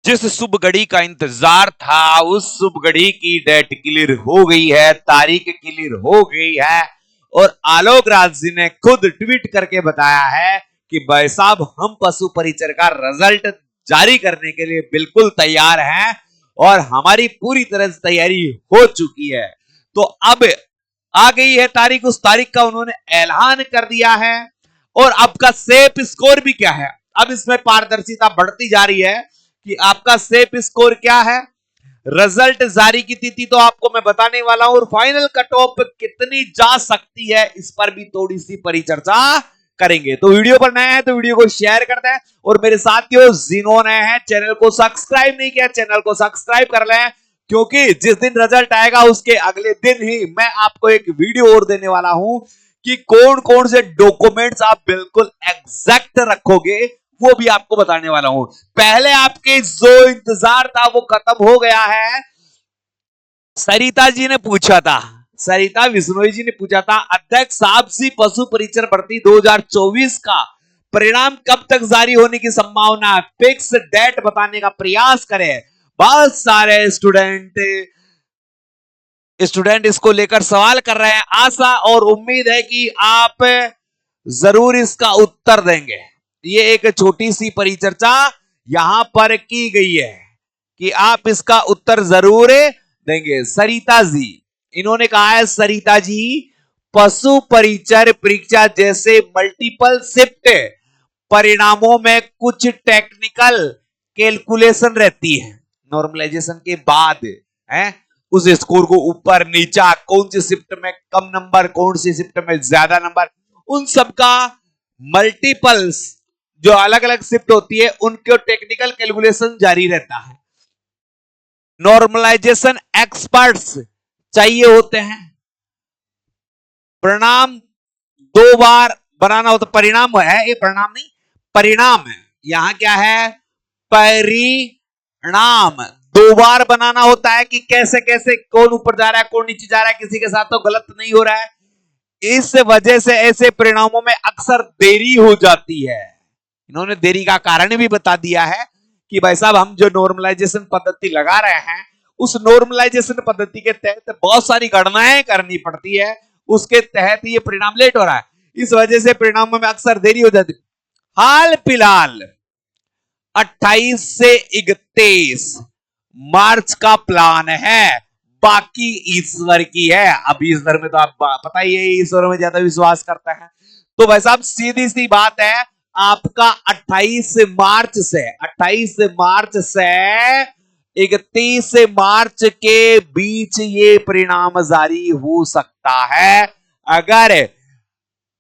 जिस शुभ घड़ी का इंतजार था उस शुभ घड़ी की डेट क्लियर हो गई है, तारीख क्लियर हो गई है और आलोक राज जी ने खुद ट्वीट करके बताया है कि भाई साहब हम पशु परिचर का रिजल्ट जारी करने के लिए बिल्कुल तैयार हैं और हमारी पूरी तरह से तैयारी हो चुकी है। तो अब आ गई है तारीख, उस तारीख का उन्होंने ऐलान कर दिया है और आपका सेफ स्कोर भी क्या है। अब इसमें पारदर्शिता बढ़ती जा रही है कि आपका सेफ स्कोर क्या है। रिजल्ट जारी की तिथि तो आपको मैं बताने वाला हूं और फाइनल कट ऑफ कितनी जा सकती है इस पर भी थोड़ी सी परिचर्चा करेंगे। तो वीडियो पर नए हैं तो वीडियो को शेयर करते हैं और मेरे साथियों जिन्होंने हैं चैनल को सब्सक्राइब नहीं किया चैनल को सब्सक्राइब कर लें, क्योंकि जिस दिन रिजल्ट आएगा उसके अगले दिन ही मैं आपको एक वीडियो और देने वाला हूं कि कौन कौन से डॉक्यूमेंट्स आप बिल्कुल एग्जैक्ट रखोगे वो भी आपको बताने वाला हूं। पहले आपके जो इंतजार था वो खत्म हो गया है। सरिता जी ने पूछा था, सरिता विश्नोई जी ने पूछा था, अध्यक्ष साहब जी पशु परिचर भर्ती 2024 का परिणाम कब तक जारी होने की संभावना है, फिक्स डेट बताने का प्रयास करें। बहुत सारे स्टूडेंट इसको लेकर सवाल कर रहे हैं। आशा और उम्मीद है कि आप जरूर इसका उत्तर देंगे। ये एक छोटी सी परिचर्चा यहां पर की गई है कि आप इसका उत्तर जरूर देंगे। सरिता जी, इन्होंने कहा है, सरिता जी पशु परिचर परीक्षा जैसे मल्टीपल शिफ्ट परिणामों में कुछ टेक्निकल कैलकुलेशन रहती है। नॉर्मलाइजेशन के बाद है उस स्कोर को ऊपर नीचा, कौन सी शिफ्ट में कम नंबर, कौन सी शिफ्ट में ज्यादा नंबर, उन सबका मल्टीपल्स जो अलग अलग शिफ्ट होती है उनके टेक्निकल कैलकुलेशन जारी रहता है। नॉर्मलाइजेशन एक्सपर्ट्स चाहिए होते हैं। परिणाम 2 बार बनाना होता, परिणाम है ये, परिणाम नहीं परिणाम है। यहां क्या है, परिणाम 2 बार बनाना होता है कि कैसे कैसे कौन ऊपर जा रहा है कौन नीचे जा रहा है, किसी के साथ तो गलत नहीं हो रहा है। इस वजह से ऐसे परिणामों में अक्सर देरी हो जाती है। इन्होंने देरी का कारण भी बता दिया है कि भाई साहब हम जो नॉर्मलाइजेशन पद्धति लगा रहे हैं उस नॉर्मलाइजेशन पद्धति के तहत बहुत सारी गणनाएं करनी पड़ती है, उसके तहत ये परिणाम लेट हो रहा है, इस वजह से परिणामों में अक्सर देरी हो जाती है। हाल फिलहाल 28 से 31 मार्च का प्लान है, बाकी ईश्वर की है। अब ईश्वर में तो आप पता ही है, ईश्वर में ज्यादा विश्वास करता है। तो भाई साहब सीधी सी बात है, आपका 28 मार्च से 31 मार्च के बीच ये परिणाम जारी हो सकता है, अगर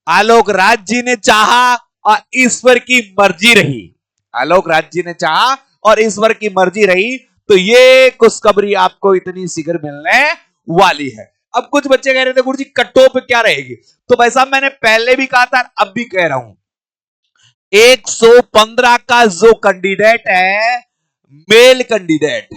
आलोक राज जी ने चाहा और ईश्वर की मर्जी रही। आलोक राज जी ने चाहा और ईश्वर की मर्जी रही तो ये खुशखबरी आपको इतनी शीघ्र मिलने वाली है। अब कुछ बच्चे कह रहे थे गुरुजी कट ऑफ क्या रहेगी, तो भाई साहब मैंने पहले भी कहा था अब भी कह रहा हूं, 115 का जो कैंडिडेट है मेल कैंडिडेट,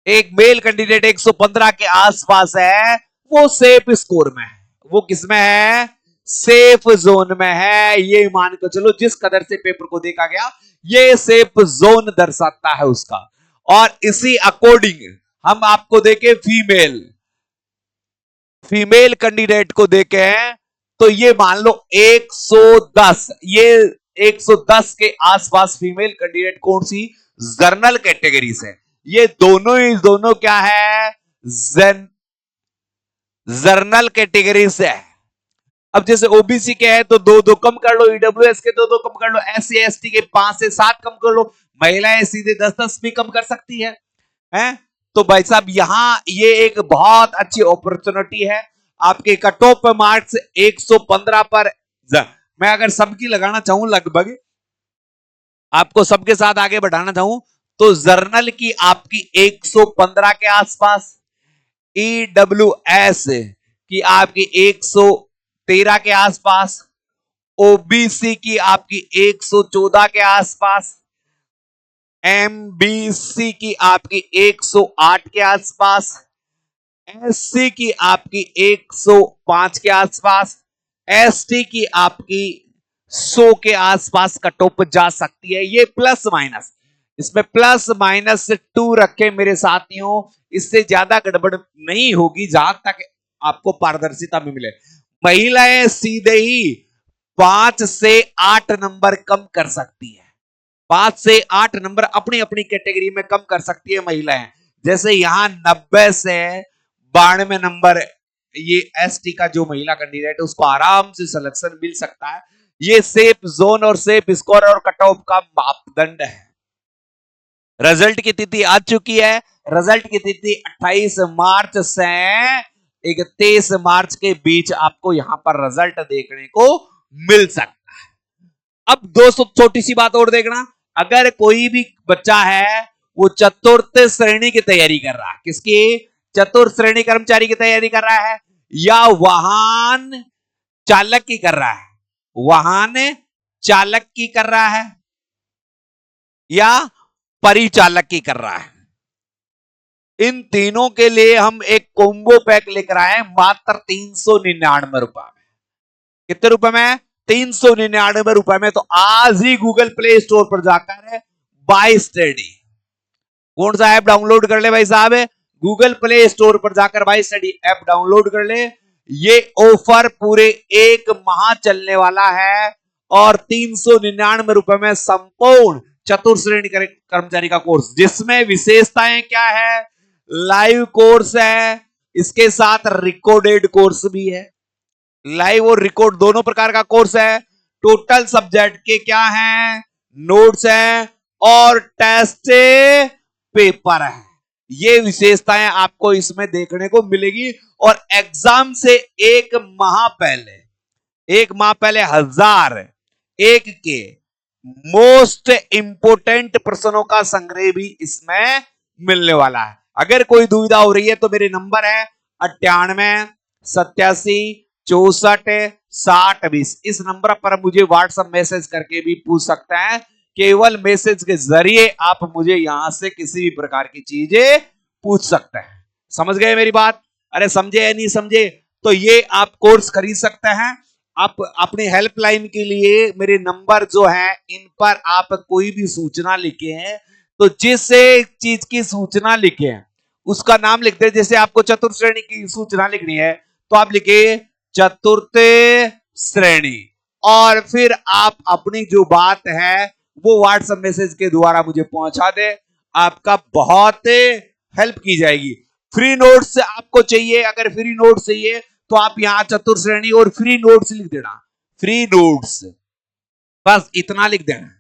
एक मेल कैंडिडेट 115 के आसपास है, वो सेफ स्कोर में है। वो किसमें है, सेफ जोन में है। ये मान के चलो जिस कदर से पेपर को देखा गया ये सेफ जोन दर्शाता है उसका। और इसी अकॉर्डिंग हम आपको देखे फीमेल कैंडिडेट को देखे हैं तो ये मान लो 110, ये 110 के आसपास फीमेल कैंडिडेट कौन सी, जर्नल कैटेगरी से। ये दोनों क्या है, जर्नल कैटेगरी से है। अब जैसे ओबीसी के है तो 2 कम कर लो, ईडब्ल्यूएस के 2 कम कर लो, एससी एसटी के 5 से 7 कम कर लो, महिलाएं सीधे 10 भी कम कर सकती है। तो भाई साहब यहां ये एक बहुत अच्छी अपॉर्चुनिटी है। आपके कट ऑफ मार्क्स 115 पर मैं अगर सबकी लगाना चाहूं, लगभग आपको सबके साथ आगे बढ़ाना चाहूं तो जर्नल की आपकी 115 के आसपास, ईडब्ल्यूएस की आपकी 113 के आसपास, ओबीसी की आपकी 114 के आसपास, एमबीसी की आपकी 108 के आसपास, एससी की आपकी 105 के आसपास, एसटी की आपकी 100 के आसपास कट ऑफ जा सकती है। ये प्लस माइनस, इसमें प्लस माइनस 2 रखे मेरे साथियों, इससे ज्यादा गड़बड़ नहीं होगी जहां तक आपको पारदर्शिता में मिले। महिलाएं सीधे ही 5 से 8 नंबर कम कर सकती है, 5 से 8 नंबर अपनी अपनी कैटेगरी में कम कर सकती है महिलाएं। जैसे यहां 90 से 92 नंबर ये एसटी का जो महिला कैंडिडेट है उसको आराम से सिलेक्शन मिल सकता है। ये सेफ जोन और सेफ स्कोर और कट ऑफ का मापदंड है। रिजल्ट की तिथि आ चुकी है। रिजल्ट की तिथि 28 मार्च से 31 मार्च के बीच आपको यहां पर रिजल्ट देखने को मिल सकता है। अब दोस्तों छोटी सी बात और देखना, अगर कोई भी बच्चा है वो चतुर्थ श्रेणी की तैयारी कर रहा है, किसकी? चतुर्थ श्रेणी कर्मचारी की तैयारी कर रहा है, या वाहन चालक की कर रहा है, वाहन चालक की कर रहा है, या परिचालक की कर रहा है, इन तीनों के लिए हम एक कोम्बो पैक लेकर आए मात्र 399 रुपए में। कितने रुपए में? 399 रुपए में। तो आज ही गूगल प्ले स्टोर पर जाकर बाय स्टडी, कौन सा ऐप डाउनलोड कर ले भाई साहब? गूगल प्ले स्टोर पर जाकर बाय स्टडी ऐप डाउनलोड कर ले। ये ऑफर पूरे 1 माह चलने वाला है और 399 रुपए में संपूर्ण चतुर्थ श्रेणी कर्मचारी का कोर्स, जिसमें विशेषताएं क्या है? लाइव कोर्स है, इसके साथ रिकॉर्डेड कोर्स भी है। लाइव और रिकॉर्ड दोनों प्रकार का कोर्स है। टोटल सब्जेक्ट के क्या है? नोट्स है और टेस्ट पेपर है। ये विशेषताएं आपको इसमें देखने को मिलेगी। और एग्जाम से 1 माह पहले 1001 के मोस्ट इंपोर्टेंट प्रश्नों का संग्रह भी इसमें मिलने वाला है। अगर कोई दुविधा हो रही है तो मेरे नंबर है 98 87 64 60 20। इस नंबर पर मुझे व्हाट्सएप मैसेज करके भी पूछ सकते हैं। केवल मैसेज के जरिए आप मुझे यहां से किसी भी प्रकार की चीजें पूछ सकते हैं। समझ गए मेरी बात? अरे समझे या नहीं समझे? तो ये आप कोर्स खरीद सकते हैं। आप अपनी हेल्पलाइन के लिए मेरे नंबर जो है इन पर आप कोई भी सूचना लिखे हैं तो जिस चीज की सूचना लिखे हैं उसका नाम लिखते हैं। जैसे आपको चतुर्थ श्रेणी की सूचना लिखनी है तो आप लिखे चतुर्थ श्रेणी और फिर आप अपनी जो बात है वो व्हाट्सएप मैसेज के द्वारा मुझे पहुंचा दे। आपका बहुत हेल्प की जाएगी। फ्री नोट्स आपको चाहिए, अगर फ्री नोट्स चाहिए तो आप यहां चतुर्थ श्रेणी और फ्री नोट्स लिख देना। फ्री नोट्स बस इतना लिख देना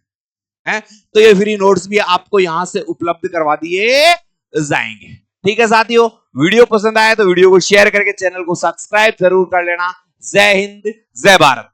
है तो ये फ्री नोट्स भी आपको यहां से उपलब्ध करवा दिए जाएंगे। ठीक है साथियों, वीडियो पसंद आया तो वीडियो को शेयर करके चैनल को सब्सक्राइब जरूर कर लेना। जय हिंद, जय भारत।